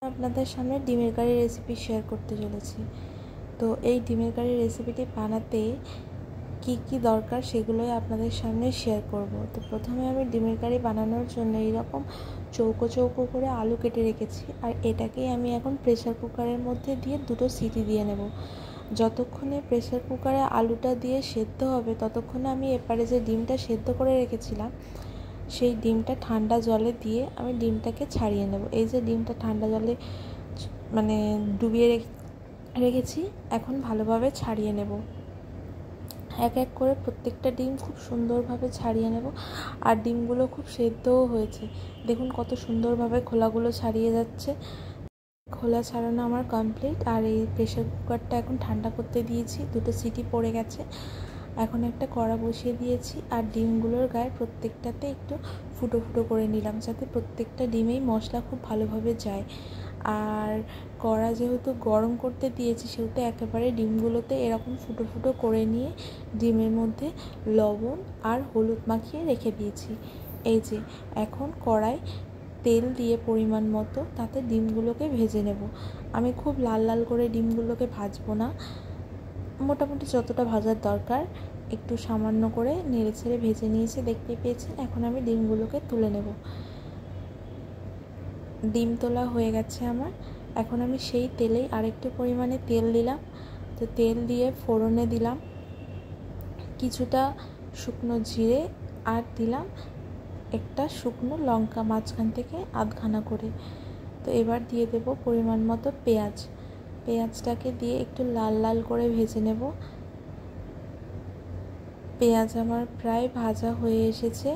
আপনাদের সামনে ডিমের কারি রেসিপি শেয়ার করতে চলেছি। তো এই ডিমের কারি রেসিপিটি বানাতে কি কি দরকার সেগুলোই আপনাদের সামনে শেয়ার করব। তো প্রথমে আমি ডিমের কারি বানানোর জন্য এইরকম চৌকো চৌকো করে আলু কেটে রেখেছি, আর এটাকেই আমি এখন প্রেসার কুকারের মধ্যে দিয়ে 2টো সিটি দিয়ে নেব। যতক্ষণে প্রেসার কুকারে আলুটা দিয়ে সেদ্ধ হবে ততক্ষণে আমি এপারে যে ডিমটা সেদ্ধ করে রেখেছিলাম সেই ডিমটা ঠান্ডা জলে দিয়ে আমি ডিমটাকে ছাড়িয়ে নেব। এই যে ডিমটা ঠান্ডা জলে ডুবিয়ে রেখেছি, এখন ভালোভাবে ছাড়িয়ে নেব। এক এক করে প্রত্যেকটা ডিম খুব সুন্দরভাবে ছাড়িয়ে নেব। আর ডিমগুলো খুব সেদ্ধও হয়েছে, দেখুন কত সুন্দরভাবে খোলাগুলো ছাড়িয়ে যাচ্ছে। খোলা ছাড়ানো আমার কমপ্লিট। আর এই প্রেসার কুকারটা এখন ঠান্ডা করতে দিয়েছি, 2টো সিটি পড়ে গেছে। এখন একটা কড়া বসিয়ে দিয়েছি, আর ডিমগুলোর গায়ে প্রত্যেকটাতে একটু ফুটো ফুটো করে নিলাম, যাতে প্রত্যেকটা ডিমেই মশলা খুব ভালোভাবে যায়। আর কড়া যেহেতু গরম করতে দিয়েছি সেহেতু একেবারে ডিমগুলোতে এরকম ফুটো ফুটো করে নিয়ে ডিমের মধ্যে লবণ আর হলুদ মাখিয়ে রেখে দিয়েছি। এই যে এখন কড়াই তেল দিয়ে পরিমাণ মতো তাতে ডিমগুলোকে ভেজে নেব। আমি খুব লাল লাল করে ডিমগুলোকে ভাজবো না, মোটামুটি যতটা ভাজার দরকার একটু সামান্য করে নেড়ে ছেড়ে ভেজে নিয়েছি, দেখতে পেয়েছেন। এখন আমি ডিমগুলোকে তুলে নেব। ডিম তোলা হয়ে গেছে আমার। এখন আমি সেই তেলেই আরেকটু পরিমাণে তেল দিলাম। তো তেল দিয়ে ফোড়নে দিলাম কিছুটা শুকনো জিরে, আর দিলাম একটা শুকনো লঙ্কা মাঝখান থেকে আধখানা করে। তো এবার দিয়ে দেব পরিমাণ মতো পেঁয়াজ। পেঁয়াজটাকে দিয়ে একটু লাল লাল করে ভেজে নেব। পেঁয়াজ আমার প্রায় ভাজা হয়ে এসেছে।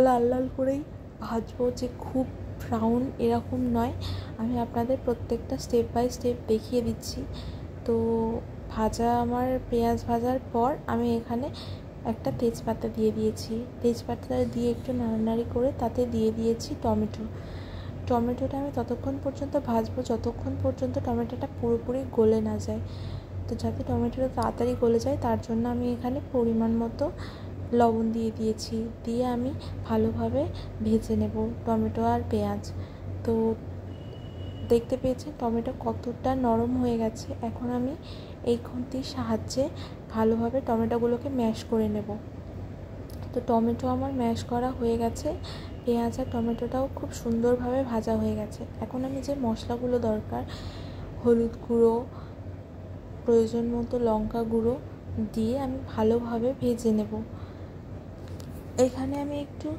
লাল লাল করেই ভাজবো, যে খুব ব্রাউন এরকম নয়। আমি আপনাদের প্রত্যেকটা স্টেপ বাই স্টেপ দেখিয়ে দিচ্ছি। তো আমার পেঁয়াজ ভাজার পর আমি এখানে একটা তেজপাতা দিয়ে দিয়েছি। তেজপাতা দিয়ে একটু নাড়ানাড়ি করে তাতে দিয়ে দিয়েছি টমেটোটা আমি ততক্ষণ পর্যন্ত ভাজবো যতক্ষণ পর্যন্ত টমেটোটা পুরোপুরি গলে না যায়। তো যাতে টমেটোটা তাড়াতাড়ি গলে যায় তার জন্য আমি এখানে পরিমাণ মতো লবণ দিয়ে দিয়েছি। দিয়ে আমি ভালোভাবে ভেজে নেব টমেটো আর পেঁয়াজ। তো দেখতে পেয়েছেন টমেটো কতটা নরম হয়ে গেছে। এখন আমি এই খুন্তির সাহায্যে ভালোভাবে টমেটোগুলোকে ম্যাশ করে নেব। তো টমেটো আমার ম্যাশ করা হয়ে গেছে, পেঁয়াজ আর টমেটোটাও খুব সুন্দরভাবে ভাজা হয়ে গেছে। এখন আমি যে মশলাগুলো দরকার, হলুদ গুঁড়ো, প্রয়োজন মতো লঙ্কা গুঁড়ো দিয়ে আমি ভালোভাবে ভেজে নেব। এখানে আমি একটু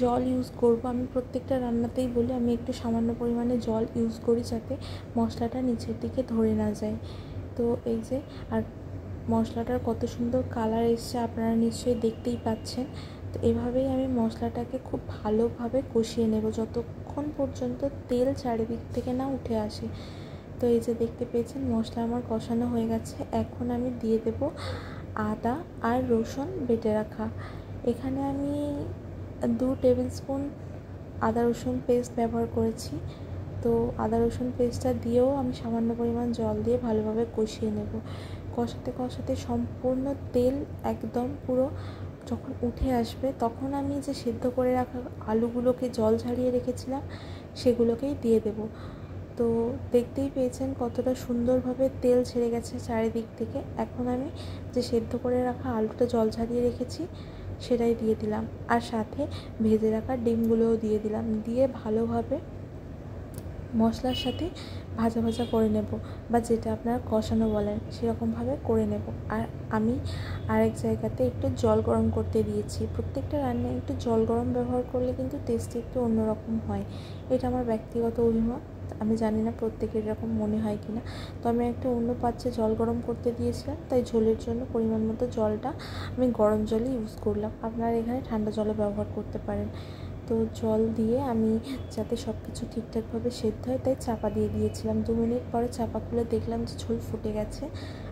জল ইউজ করব। আমি প্রত্যেকটা রান্নাতেই বলি আমি একটু সামান্য পরিমাণে জল ইউজ করি, যাতে মশলাটা নিচের দিকে ধরে না যায়। তো এই যে, আর মশলাটার কত সুন্দর কালার এসছে আপনারা নিশ্চয়ই দেখতেই পাচ্ছেন। তো এভাবেই আমি মশলাটাকে খুব ভালোভাবে কষিয়ে নেব যতক্ষণ পর্যন্ত তেল চারিদিক থেকে না উঠে আসে। তো এই যে দেখতে পেয়েছেন মশলা আমার কষানো হয়ে গেছে। এখন আমি দিয়ে দেব আদা আর রসুন বেটে রাখা। এখানে আমি 2 টেবিল স্পুন আদা রসুন পেস্ট ব্যবহার করেছি। তো আদা রসুন পেস্টটা দিয়েও আমি সামান্য পরিমাণ জল দিয়ে ভালোভাবে কষিয়ে নেব। কষাতে কষাতে সম্পূর্ণ তেল একদম পুরো যখন উঠে আসবে তখন আমি যে সিদ্ধ করে রাখা আলুগুলোকে জল ঝরিয়ে রেখেছিলাম সেগুলোকেই দিয়ে দেব। তো দেখতেই পেয়েছেন কতটা সুন্দরভাবে তেল ছেড়ে গেছে চারিদিক থেকে। এখন আমি যে সেদ্ধ করে রাখা আলুটা জল ঝরিয়ে রেখেছি সেটাই দিয়ে দিলাম, আর সাথে ভেজে রাখা ডিমগুলোও দিয়ে দিলাম। দিয়ে ভালোভাবে মশলার সাথে ভাজা ভাজা করে নেব, বা যেটা আপনারা কষানো বলেন সেরকমভাবে করে নেব। আর আমি আরেক জায়গাতে একটু জল গরম করতে দিয়েছি। প্রত্যেকটা রান্নায় একটু জল গরম ব্যবহার করলে কিন্তু টেস্ট একটু অন্যরকম হয়। এটা আমার ব্যক্তিগত অভিমত, আমি জানি না প্রত্যেকের এরকম মনে হয় কি না। তো আমি একটা অন্য পাত্রে জল গরম করতে দিয়েছিলাম, তাই ঝোলের জন্য পরিমাণ মতো জলটা আমি গরম জলই ইউজ করলাম। আপনারা এখানে ঠান্ডা জলও ব্যবহার করতে পারেন। তো জল দিয়ে আমি যাতে সব কিছু ঠিকঠাকভাবে সেদ্ধ হয় তাই চাপা দিয়ে দিয়েছিলাম। 2 মিনিট পরে চাপা খুলে দেখলাম যে ঝোল ফুটে গেছে।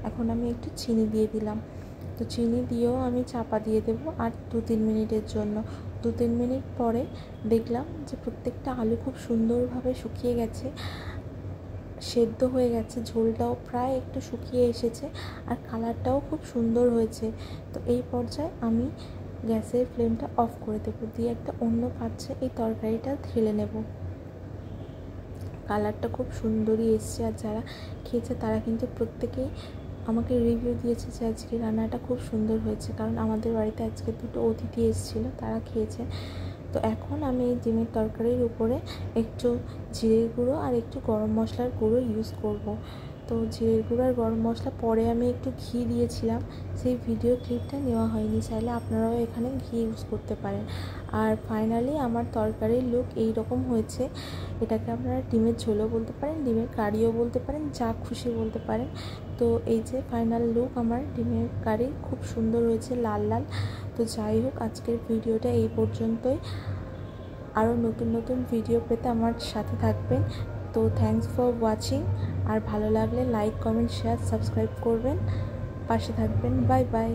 এখন আমি একটু চিনি দিয়ে দিলাম। তো চিনি দিয়েও আমি চাপা দিয়ে দেবো আর 2-3 মিনিটের জন্য। 2-3 মিনিট পরে দেখলাম যে প্রত্যেকটা আলু খুব সুন্দরভাবে শুকিয়ে গেছে, সেদ্ধ হয়ে গেছে, ঝোলটাও প্রায় একটু শুকিয়ে এসেছে, আর কালারটাও খুব সুন্দর হয়েছে। তো এই পর্যায়ে আমি গ্যাসের ফ্লেমটা অফ করে দেবো, দিয়ে একটা অন্য পাত্রে এই তরকারিটা ঢেলে নেব। কালারটা খুব সুন্দরই এসছে। আর যারা খেয়েছে তারা কিন্তু প্রত্যেকেই আমাকে রিভিউ দিয়েছে যে আজকে রান্নাটা খুব সুন্দর হয়েছে, কারণ আমাদের বাড়িতে আজকে 2টো অতিথি এসেছিলো, তারা খেয়েছে। তো এখন আমি এই ডিমের তরকারির উপরে একটু জিরের গুঁড়ো আর একটু গরম মশলার গুঁড়ো ইউজ করব। তো জিরের গুঁড়ো আর গরম মশলা পরে আমি একটু ঘি দিয়েছিলাম, সেই ভিডিও ক্লিপটা নেওয়া হয়নি, চাইলে আপনারাও এখানে ঘি ইউজ করতে পারেন। আর ফাইনালি আমার তরকারির লুক এই রকম হয়েছে। এটাকে আপনারা ডিমের ঝোলও বলতে পারেন, ডিমের কারিও বলতে পারেন, যা খুশি বলতে পারেন। তো এই যে ফাইনাল লুক আমার ডিমের কারি, খুব সুন্দর হয়েছে, লাল লাল। তো যাই হোক, আজকের ভিডিওটা এই পর্যন্তই। আরও নতুন নতুন ভিডিও পেতে আমার সাথে থাকবেন। তো থ্যাঙ্কস ফর ওয়াচিং। আর ভালো লাগলে লাইক, কমেন্ট, শেয়ার, সাবস্ক্রাইব করবেন, পাশে থাকবেন। Bye bye.